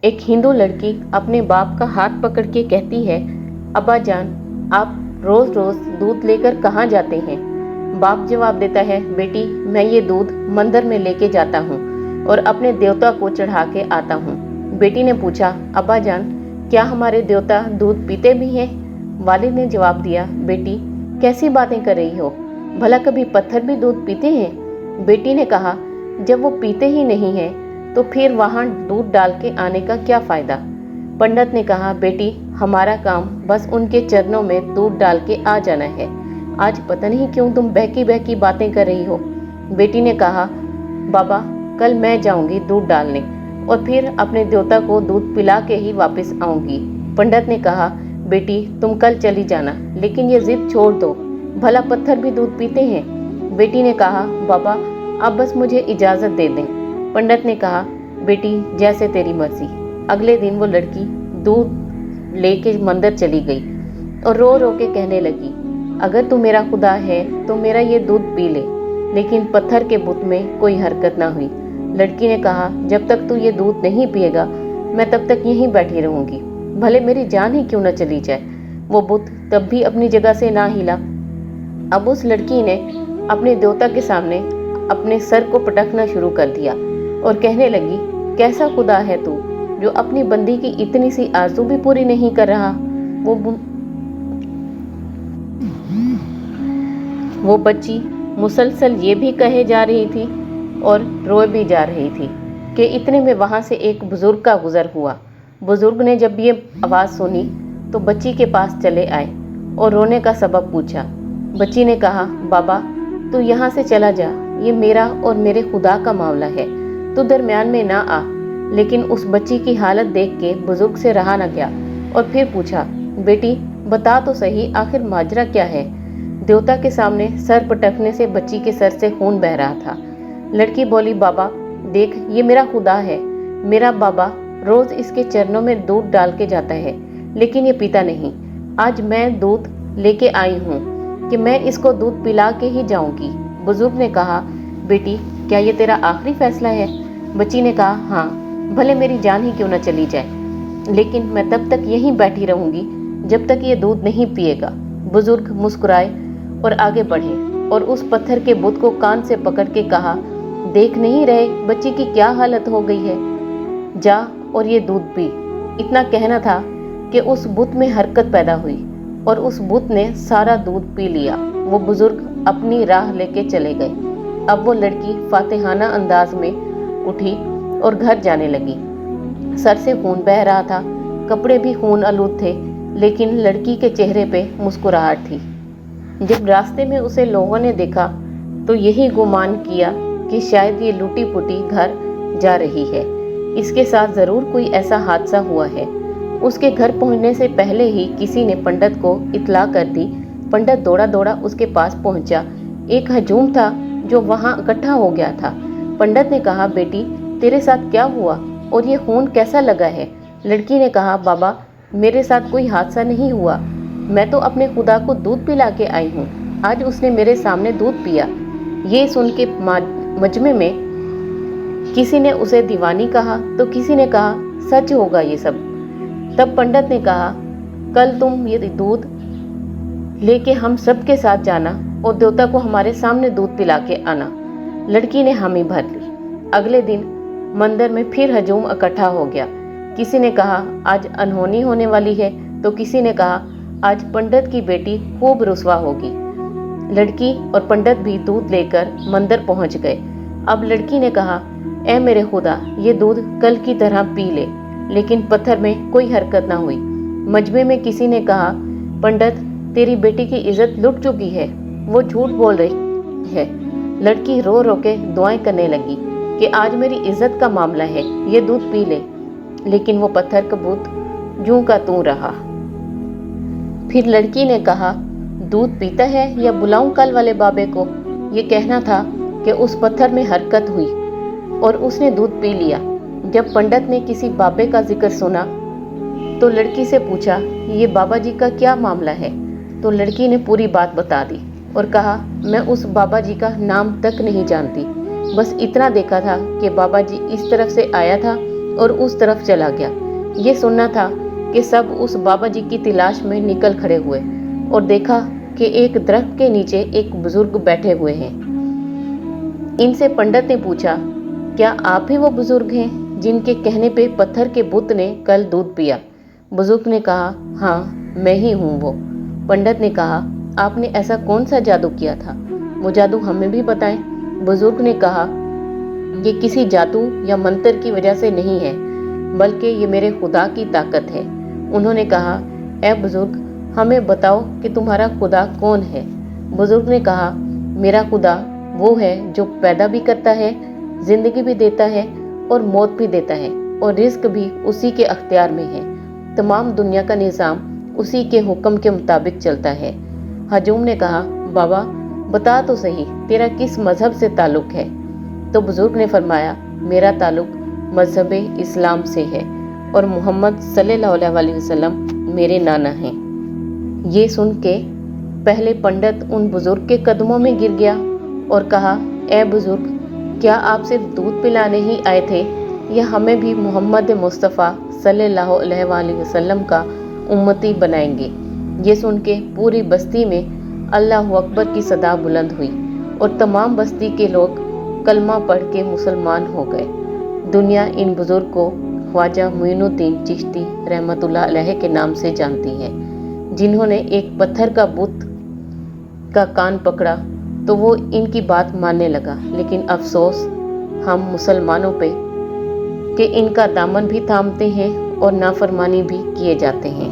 एक हिंदू लड़की अपने बाप का हाथ पकड़ के कहती है, अब्बा जान, आप रोज रोज दूध लेकर कहाँ जाते हैं? बाप जवाब देता है, बेटी मैं ये दूध मंदिर में लेके जाता हूँ और अपने देवता को चढ़ा के आता हूँ। बेटी ने पूछा, अब्बा जान, क्या हमारे देवता दूध पीते भी हैं? वालिद ने जवाब दिया, बेटी कैसी बातें कर रही हो, भला कभी पत्थर भी दूध पीते हैं? बेटी ने कहा, जब वो पीते ही नहीं हैं तो फिर वहाँ दूध डाल के आने का क्या फ़ायदा? पंडित ने कहा, बेटी हमारा काम बस उनके चरणों में दूध डाल के आ जाना है। आज पता नहीं क्यों तुम बहकी बहकी बातें कर रही हो। बेटी ने कहा, बाबा कल मैं जाऊंगी दूध डालने और फिर अपने देवता को दूध पिला के ही वापस आऊंगी। पंडित ने कहा, बेटी तुम कल चली जाना, लेकिन ये जिद छोड़ दो, भला पत्थर भी दूध पीते हैं? बेटी ने कहा, बाबा अब बस मुझे इजाज़त दे दें। पंडित ने कहा, बेटी जैसे तेरी मर्जी। अगले दिन वो लड़की दूध लेके मंदिर चली गई और रो रो के कहने लगी, अगर तू मेरा खुदा है तो मेरा ये दूध पी ले। लेकिन पत्थर के बुत में कोई हरकत ना हुई। लड़की ने कहा, जब तक तू ये दूध नहीं पिएगा मैं तब तक यहीं बैठी रहूंगी, भले मेरी जान ही क्यों न चली जाए। वो बुत तब भी अपनी जगह से ना हिला। अब उस लड़की ने अपने देवता के सामने अपने सर को पटकना शुरू कर दिया और कहने लगी, कैसा खुदा है तू जो अपनी बंदी की इतनी सी आरज़ू भी पूरी नहीं कर रहा। वो बच्ची मुसलसल ये भी कहे जा रही थी और रोए भी जा रही थी कि इतने में वहाँ से एक बुजुर्ग का गुजर हुआ। बुजुर्ग ने जब ये आवाज़ सुनी तो बच्ची के पास चले आए और रोने का सबब पूछा। बच्ची ने कहा, बाबा तू यहाँ से चला जा, ये मेरा और मेरे खुदा का मामला है, तू दरमियान में ना आ। लेकिन उस बच्ची की हालत देख के बुजुर्ग से रहा न गया और फिर पूछा, बेटी बता तो सही आखिर माजरा क्या है? देवता के सामने सर पटकने से बच्ची के सर से खून बह रहा था। लड़की बोली, बाबा देख ये मेरा खुदा है, मेरा बाबा रोज इसके चरणों में दूध डाल के जाता है, लेकिन ये पीता नहीं। आज मैं दूध लेके आई हूँ कि मैं इसको दूध पिला के ही जाऊंगी। बुजुर्ग ने कहा, बेटी क्या ये तेरा आखिरी फैसला है? बच्ची ने कहा, हाँ, भले मेरी जान ही क्यों न चली जाए, लेकिन मैं तब तक यहीं बैठी रहूंगी जब तक ये दूध नहीं पिएगा। बुजुर्ग मुस्कुराए और आगे बढ़े और उस पत्थर के बुत को कान से पकड़ के कहा, देख नहीं रहे बच्ची की क्या हालत हो गई है, जा और ये दूध पी। इतना कहना था कि उस बुत में हरकत पैदा हुई और उस बुत ने सारा दूध पी लिया। वो बुजुर्ग अपनी राह लेके चले गए। अब वो लड़की फातिहाना अंदाज में उठी और घर जाने लगी। सर से खून बह रहा था, कपड़े भी खून आलूद थे, लेकिन लड़की के चेहरे पे मुस्कुराहट थी। जब रास्ते में उसे लोगों ने देखा तो यही गुमान किया कि शायद ये लूटी पुटी घर जा रही है, इसके साथ ज़रूर कोई ऐसा हादसा हुआ है। उसके घर पहुंचने से पहले ही किसी ने पंडित को इत्तला कर दी। पंडित दौड़ा दौड़ा उसके पास पहुंचा। एक हजूम था जो वहां इकट्ठा हो गया था। पंडित ने कहा, बेटी तेरे साथ क्या हुआ और ये खून कैसा लगा है? लड़की ने कहा, बाबा मेरे साथ कोई हादसा नहीं हुआ, मैं तो अपने खुदा को दूध पिला के आई हूँ, आज उसने मेरे सामने दूध पिया। ये सुन के मजमे में किसी ने उसे दीवानी कहा तो किसी ने कहा, सच होगा ये सब। तब पंडित ने कहा, कल तुम ये दूध लेके हम सब के साथ जाना और देवता को हमारे सामने दूध पिला के आना। लड़की ने हामी भर ली। अगले दिन मंदिर में फिर हजूम इकट्ठा हो गया। किसी ने कहा, आज अनहोनी होने वाली है, तो किसी ने कहा, आज पंडित की बेटी खूब रुसवा होगी। लड़की और पंडित भी दूध लेकर मंदिर पहुंच गए। अब लड़की ने कहा, ऐ मेरे खुदा ये दूध कल की तरह पी ले, लेकिन पत्थर में कोई हरकत ना हुई। मजमे में किसी ने कहा, पंडित तेरी बेटी की इज्जत लुट चुकी है, वो झूठ बोल रही है। लड़की रो रो के दुआएं करने लगी कि आज मेरी इज्जत का मामला है, ये दूध पी ले। लेकिन वो पत्थर का बुत यूं का तूं रहा। फिर लड़की ने कहा, दूध पीता है या बुलाऊं कल वाले बाबे को? ये कहना था कि उस पत्थर में हरकत हुई और उसने दूध पी लिया। जब पंडित ने किसी बाबे का जिक्र सुना तो लड़की से पूछा, ये बाबा जी का क्या मामला है? तो लड़की ने पूरी बात बता दी और कहा, मैं उस बाबा जी का नाम तक नहीं जानती, बस इतना देखा था कि बाबा जी इस तरफ से आया था और उस तरफ चला गया। ये सुनना था कि सब उस बाबा जी की तलाश में निकल खड़े हुए और देखा कि एक दरख्त के नीचे एक बुजुर्ग बैठे हुए हैं। इनसे पंडित ने पूछा, क्या आप ही वो बुजुर्ग हैं जिनके कहने पे पत्थर के बुत ने कल दूध पिया? बुजुर्ग ने कहा, हाँ मैं ही हूँ वो। पंडित ने कहा, आपने ऐसा कौन सा जादू किया था? वो जादू हमें भी बताएं। बुजुर्ग ने कहा, ये किसी जादू या मंत्र की वजह से नहीं है, बल्कि ये मेरे खुदा की ताकत है। उन्होंने कहा, ए बुजुर्ग, हमें बताओ कि तुम्हारा खुदा कौन है? बुजुर्ग ने कहा, मेरा खुदा वो है जो पैदा भी करता है, जिंदगी भी देता है और मौत भी देता है, और रिस्क भी उसी के अख्तियार में है। तमाम दुनिया का निज़ाम उसी के हुक्म के मुताबिक चलता है। हजूम ने कहा, बाबा बता तो सही, तेरा किस मजहब से ताल्लुक़ है? तो बुजुर्ग ने फरमाया, मेरा ताल्लुक़ मजहब इस्लाम से है और मोहम्मद सल्लल्लाहु अलैहि वसल्लम मेरे नाना हैं। ये सुन के पहले पंडित उन बुजुर्ग के कदमों में गिर गया और कहा, ए बुजुर्ग, क्या आप सिर्फ दूध पिलाने ही आए थे या हमें भी मोहम्मद मुस्तफ़ा सल्लल्लाहु अलैहि वसल्लम का उम्मती बनाएंगे? ये सुन के पूरी बस्ती में अल्लाह अकबर की सदा बुलंद हुई और तमाम बस्ती के लोग कलमा पढ़ के मुसलमान हो गए। दुनिया इन बुजुर्ग को ख्वाजा मोइनुद्दीन चिश्ती रहमतुल्लाह अलैह के नाम से जानती है, जिन्होंने एक पत्थर का बुत का कान पकड़ा तो वो इनकी बात मानने लगा। लेकिन अफसोस हम मुसलमानों पे कि इनका दामन भी थामते हैं और नाफरमानी भी किए जाते हैं।